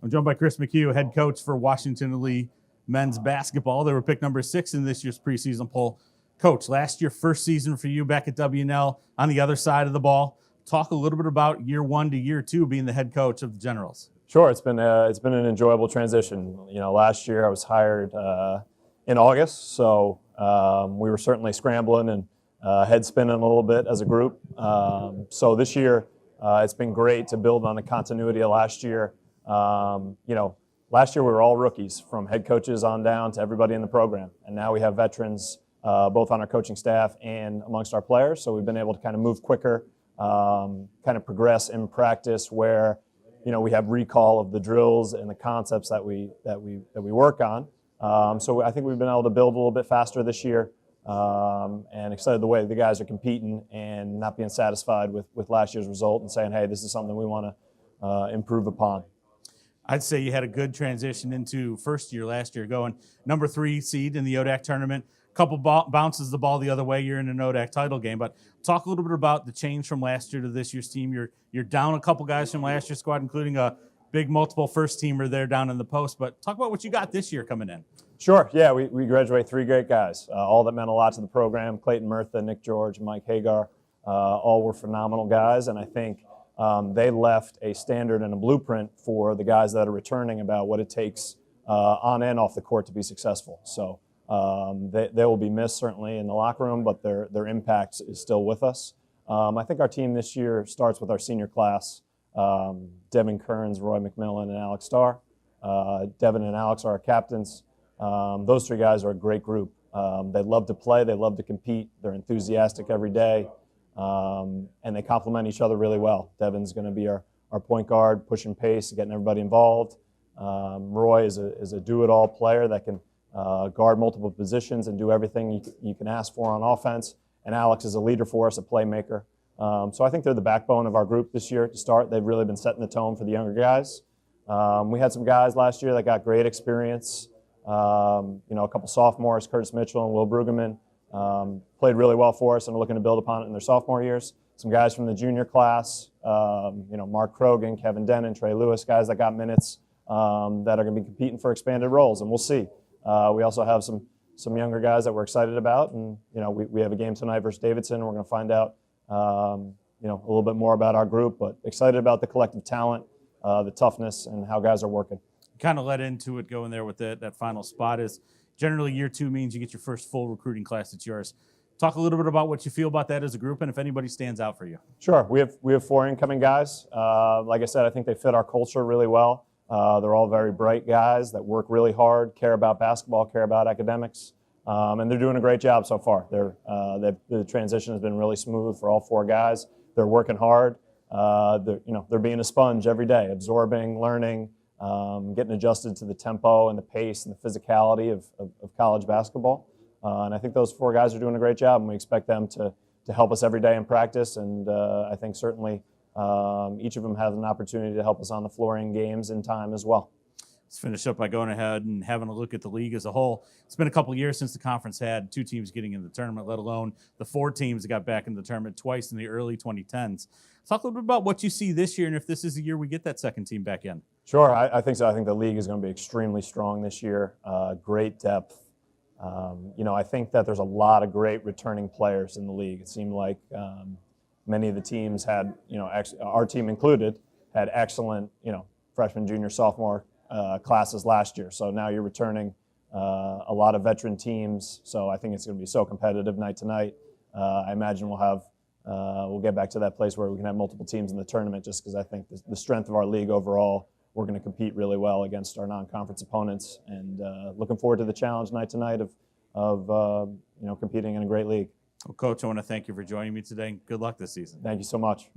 I'm joined by Chris McHugh, head coach for Washington Lee men's basketball. They were picked number 6 in this year's preseason poll. Coach, last year, first season for you back at WNL on the other side of the ball. Talk a little bit about year 1 to year 2 being the head coach of the Generals. Sure, it's been an enjoyable transition. You know, last year I was hired in August, so we were certainly scrambling and head spinning a little bit as a group. So this year it's been great to build on the continuity of last year. Last year we were all rookies, from head coaches on down to everybody in the program, and now we have veterans both on our coaching staff and amongst our players. So we've been able to kind of move quicker, kind of progress in practice where we have recall of the drills and the concepts that we work on. So I think we've been able to build a little bit faster this year, and excited the way the guys are competing and not being satisfied with last year's result and saying, hey, this is something we want to improve upon. I'd say you had a good transition into first year last year, going number 3 seed in the ODAC tournament. Couple bounces the ball the other way. You're in an ODAC title game. But talk a little bit about the change from last year to this year's team. You're down a couple guys from last year's squad, including a big multiple first teamer there down in the post. But talk about what you got this year coming in. Sure. Yeah, we graduate 3 great guys, all that meant a lot to the program. Clayton Murtha, Nick George, Mike Hagar, all were phenomenal guys, and I think they left a standard and a blueprint for the guys that are returning about what it takes on and off the court to be successful. So they will be missed certainly in the locker room, but their impact is still with us. I think our team this year starts with our senior class. Devin Kearns, Roy McMillan, and Alex Starr. Devin and Alex are our captains. Those 3 guys are a great group. They love to play, they love to compete, they're enthusiastic every day, and they complement each other really well. Devin's going to be our point guard, pushing pace, getting everybody involved. Roy is a do-it-all player that can guard multiple positions and do everything you can ask for on offense. And Alex is a leader for us, a playmaker. So I think they're the backbone of our group this year to start. They've really been setting the tone for the younger guys. We had some guys last year that got great experience. A couple sophomores, Curtis Mitchell and Will Brueggemann, played really well for us and are looking to build upon it in their sophomore years. Some guys from the junior class, Mark Krogan, Kevin Denon, Trey Lewis, guys that got minutes that are going to be competing for expanded roles, and we'll see. We also have some younger guys that we're excited about, and we have a game tonight versus Davidson. We're going to find out a little bit more about our group, but excited about the collective talent, the toughness, and how guys are working. Kind of led into it going there with that final spot is generally year 2 means you get your first full recruiting class that's yours. Talk a little bit about what you feel about that as a group and if anybody stands out for you. Sure. We have 4 incoming guys. Like I said, I think they fit our culture really well. They're all very bright guys that work really hard, care about basketball, care about academics, and they're doing a great job so far. The transition has been really smooth for all 4 guys. They're working hard. They're being a sponge every day, absorbing, learning, getting adjusted to the tempo and the pace and the physicality of college basketball. And I think those 4 guys are doing a great job, and we expect them to help us every day in practice. And I think certainly each of them has an opportunity to help us on the floor in games in time as well. Let's finish up by going ahead and having a look at the league as a whole. It's been a couple of years since the conference had 2 teams getting in the tournament, let alone the 4 teams that got back in the tournament twice in the early 2010s. Talk a little bit about what you see this year and if this is the year we get that second team back in. Sure, I think so. I think the league is going to be extremely strong this year. Great depth. I think that there's a lot of great returning players in the league. It seemed like many of the teams had, our team included, had excellent, freshman, junior, sophomore classes last year. So now you're returning a lot of veteran teams. So I think it's going to be so competitive night to night. I imagine we'll get back to that place where we can have multiple teams in the tournament, just because I think the strength of our league overall, we're going to compete really well against our non-conference opponents, and looking forward to the challenge night to night of competing in a great league. Well, Coach, I want to thank you for joining me today. Good luck this season. Thank you so much.